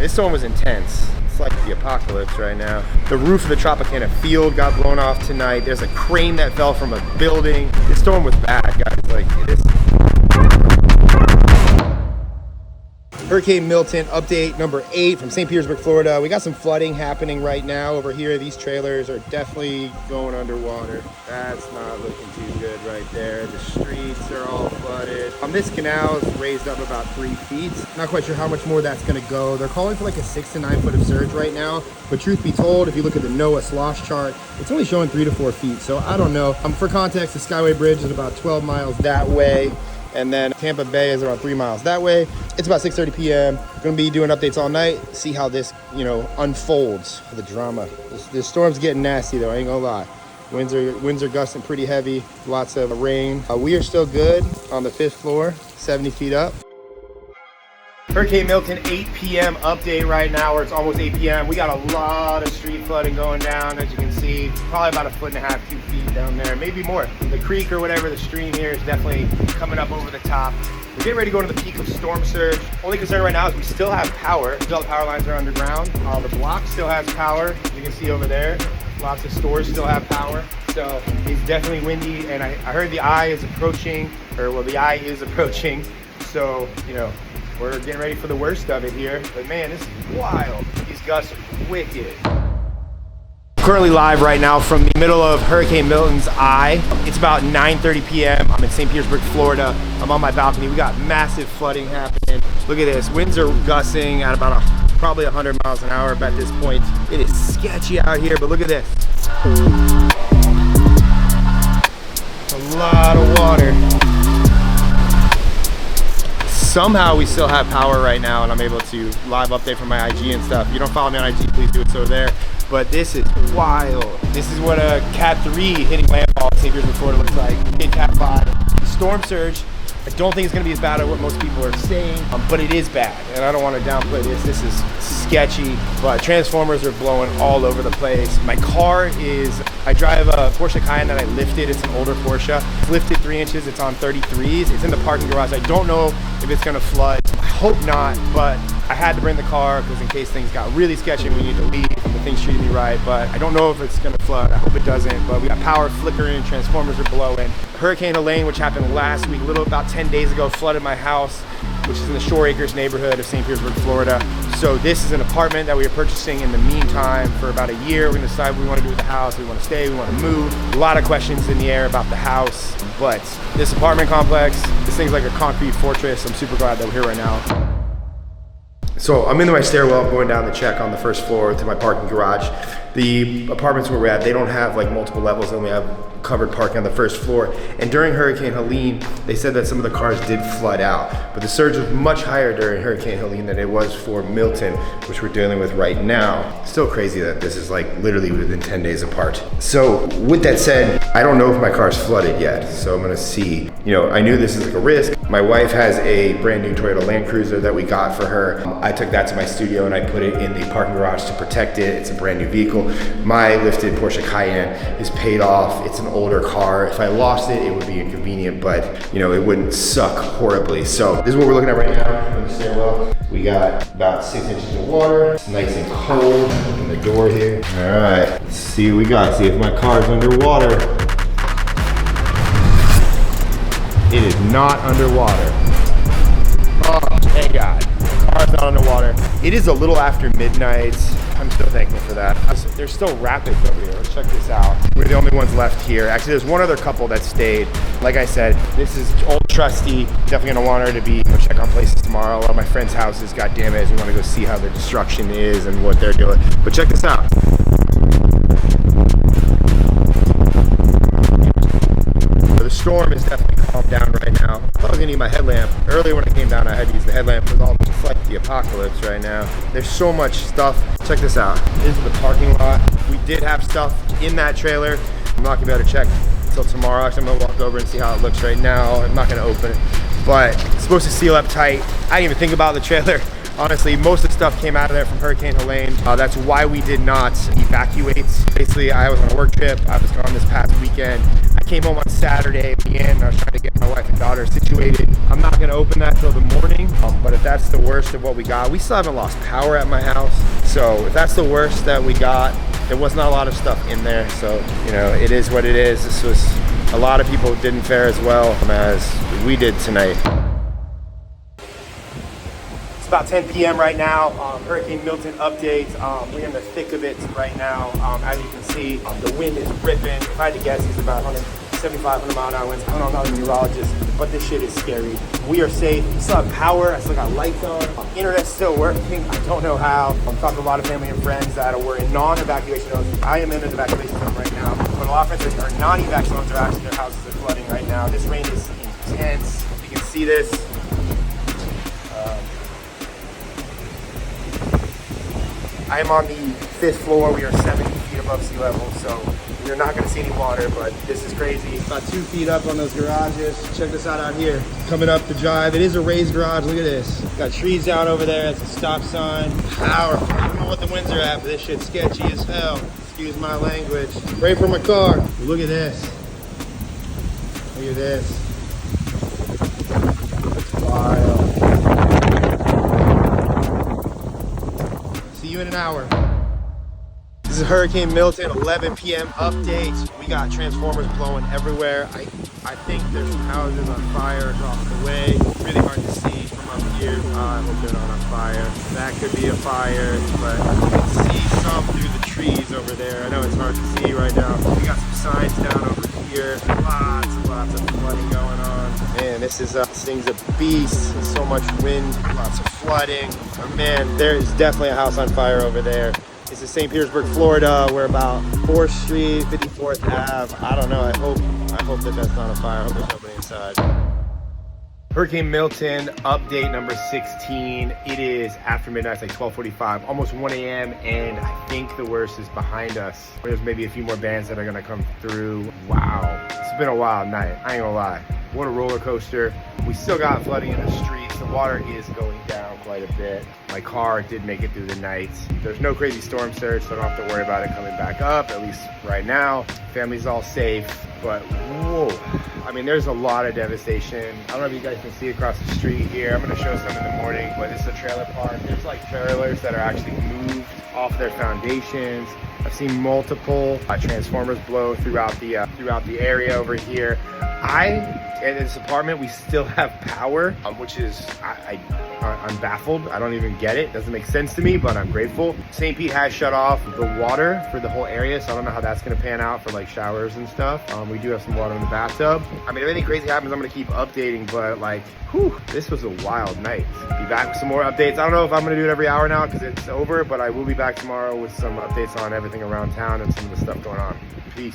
This storm was intense. It's like the apocalypse right now. The roof of the Tropicana field got blown off tonight. There's a crane that fell from a building. This storm was bad, guys. Like, it is. Hurricane Milton update number 8 from St. Petersburg, Florida. We got some flooding happening right now over here. These trailers are definitely going underwater. That's not looking too good right there. The streets are all flooded. This canal is raised up about 3 feet. Not quite sure how much more that's gonna go. They're calling for like a 6 to 9 foot of surge right now. But truth be told, if you look at the NOAA slosh chart, it's only showing 3 to 4 feet. So I don't know. For context, the Skyway Bridge is about 12 miles that way. And then Tampa Bay is about 3 miles that way. It's about 6:30 p.m. Gonna be doing updates all night. See how this, unfolds for the drama. This storm's getting nasty though, I ain't gonna lie. Winds are gusting pretty heavy, lots of rain. We are still good on the 5th floor, 70 feet up. Hurricane Milton 8 p.m. update right now, where it's almost 8 p.m. We got a lot of street flooding going down, as you can see. Probably about 1.5 feet, 2 feet down there, maybe more. The creek or whatever, the stream here is definitely coming up over the top. We're getting ready to go into the peak of storm surge. Only concern right now is we still have power. All the power lines are underground. The block still has power. You can see over there, lots of stores still have power. So it's definitely windy, and I heard the eye is approaching, the eye is approaching. So, we're getting ready for the worst of it here. But man, this is wild. These gusts are wicked. Currently live right now from the middle of Hurricane Milton's eye. It's about 9:30 p.m. I'm in St. Petersburg, Florida. I'm on my balcony. We got massive flooding happening. Look at this. Winds are gusting at about probably 100 miles an hour at this point. It is sketchy out here, but look at this. A lot of water. Somehow we still have power right now, and I'm able to live update from my IG and stuff. If you don't follow me on IG, please do it so there. But this is wild. This is what a Cat 3 hitting landfall in St. Petersburg, Florida looks like. Hit Cat 5. The storm surge, I don't think it's gonna be as bad as what most people are saying, but it is bad, and I don't wanna downplay this. This is sketchy, but transformers are blowing all over the place. My car I drive a Porsche Cayenne that I lifted. It's an older Porsche. It's lifted 3 inches, it's on 33s. It's in the parking garage. I don't know if it's gonna flood. I hope not, but I had to bring the car because in case things got really sketchy and we need to leave, the things treated me right, but I don't know if it's gonna flood. I hope it doesn't, but we got power flickering, transformers are blowing. Hurricane Elaine, which happened last week, about 10 days ago, flooded my house, which is in the Shore Acres neighborhood of St. Petersburg, Florida. So this is an apartment that we are purchasing in the meantime for about a year. We're gonna decide what we wanna do with the house. We wanna stay, we wanna move. A lot of questions in the air about the house, but this apartment complex, this thing's like a concrete fortress. I'm super glad that we're here right now. So I'm in my stairwell, going down the check on the 1st floor to my parking garage. The apartments where we're at, they don't have like multiple levels, and we have covered parking on the 1st floor. And during Hurricane Helene, they said that some of the cars did flood out, but the surge was much higher during Hurricane Helene than it was for Milton, which we're dealing with right now. Still crazy that this is like literally within 10 days apart. So with that said, I don't know if my car's flooded yet, so I'm gonna see. I knew this is like a risk. My wife has a brand new Toyota Land Cruiser that we got for her. I took that to my studio and I put it in the parking garage to protect it. It's a brand new vehicle. My lifted Porsche Cayenne is paid off. It's an older car. If I lost it, it would be inconvenient, but it wouldn't suck horribly. So this is what we're looking at right now in the stairwell. We got about 6 inches of water. It's nice and cold. Open the door here. All right, let's see what we got. See if my car's underwater. It is not underwater. Oh, thank God. Car's not underwater. It is a little after midnight. I'm still thankful for that. There's still rapids over here. Let's check this out. We're the only ones left here. Actually, there's one other couple that stayed. Like I said, this is old trusty. Definitely gonna want her to check on places tomorrow. A lot of my friends' houses got damaged. We wanna go see how their destruction is and what they're doing. But check this out. The storm is definitely calmed down right now. I was gonna need my headlamp. Earlier when I came down, I had to use the headlamp because it's like the apocalypse right now. There's so much stuff. Check this out. This is the parking lot. We did have stuff in that trailer. I'm not gonna be able to check until tomorrow. Actually, I'm gonna walk over and see how it looks right now. I'm not gonna open it, but it's supposed to seal up tight. I didn't even think about the trailer. Honestly, most of the stuff came out of there from Hurricane Helene. That's why we did not evacuate. Basically, I was on a work trip. I was gone this past weekend. I I came home on Saturday and I was trying to get my wife and daughter situated. I'm not gonna open that till the morning, but if that's the worst of what we got, we still haven't lost power at my house. So if that's the worst that we got, there was not a lot of stuff in there. So, you know, it is what it is. This was, a lot of people didn't fare as well as we did tonight. It's about 10 p.m. right now. Hurricane Milton update. We're in the thick of it right now. As you can see, the wind is ripping. If I had to guess, it's about 175, 100 mile an hour winds. I don't know, I'm not a meteorologist, but this shit is scary. We are safe. We still have power. I still got lights on. Internet's still working. I don't know how. I'm talking to a lot of family and friends that were in non-evacuation zones. I am in an evacuation zone right now. But a lot of friends that are non-evac zones are actually, their houses are flooding right now. This rain is intense. You can see this. I am on the 5th floor. We are 70 feet above sea level, so you're not gonna see any water, but this is crazy. About 2 feet up on those garages. Check this out here. Coming up the drive. It is a raised garage, look at this. Got trees down over there, that's a stop sign. Powerful. I don't know what the winds are at, but this shit's sketchy as hell. Excuse my language. Pray for my car. Look at this. Look at this. It's wild. See you in an hour. This is Hurricane Milton, 11 p.m. update. We got transformers blowing everywhere. I think there's some houses on fire across the way. It's really hard to see from up here. I hope they're not on fire. That could be a fire, but you can see some through the trees over there. I know it's hard to see right now. We got some signs down over here. Lots of flooding going on. Man, this thing's a beast. There's so much wind, lots of flooding. Oh, man, there is definitely a house on fire over there. This is St. Petersburg, Florida. We're about 4th Street, 54th Ave. I don't know. I hope that that's not a fire. I hope there's nobody inside. Hurricane Milton update number 16. It is after midnight, it's like 12:45, almost 1 a.m. and I think the worst is behind us. There's maybe a few more bands that are gonna come through. Wow, it's been a wild night. I ain't gonna lie. What a roller coaster. We still got flooding in the streets. The water is going down quite a bit. My car did make it through the night. There's no crazy storm surge, so I don't have to worry about it coming back up, at least right now. Family's all safe, but whoa. I mean, there's a lot of devastation. I don't know if you guys can see across the street here. I'm gonna show some in the morning, but this is a trailer park. There's like trailers that are actually moved off their foundations. I've seen multiple transformers blow throughout the area over here. In this apartment, we still have power, which is, I'm baffled. I don't even get it. Doesn't make sense to me, but I'm grateful. St. Pete has shut off the water for the whole area, so I don't know how that's gonna pan out for like showers and stuff. We do have some water in the bathtub. I mean, if anything crazy happens, I'm gonna keep updating, but like, whew, this was a wild night. Be back with some more updates. I don't know if I'm gonna do it every hour now because it's over, but I will be back tomorrow with some updates on everything around town and some of the stuff going on. Peace.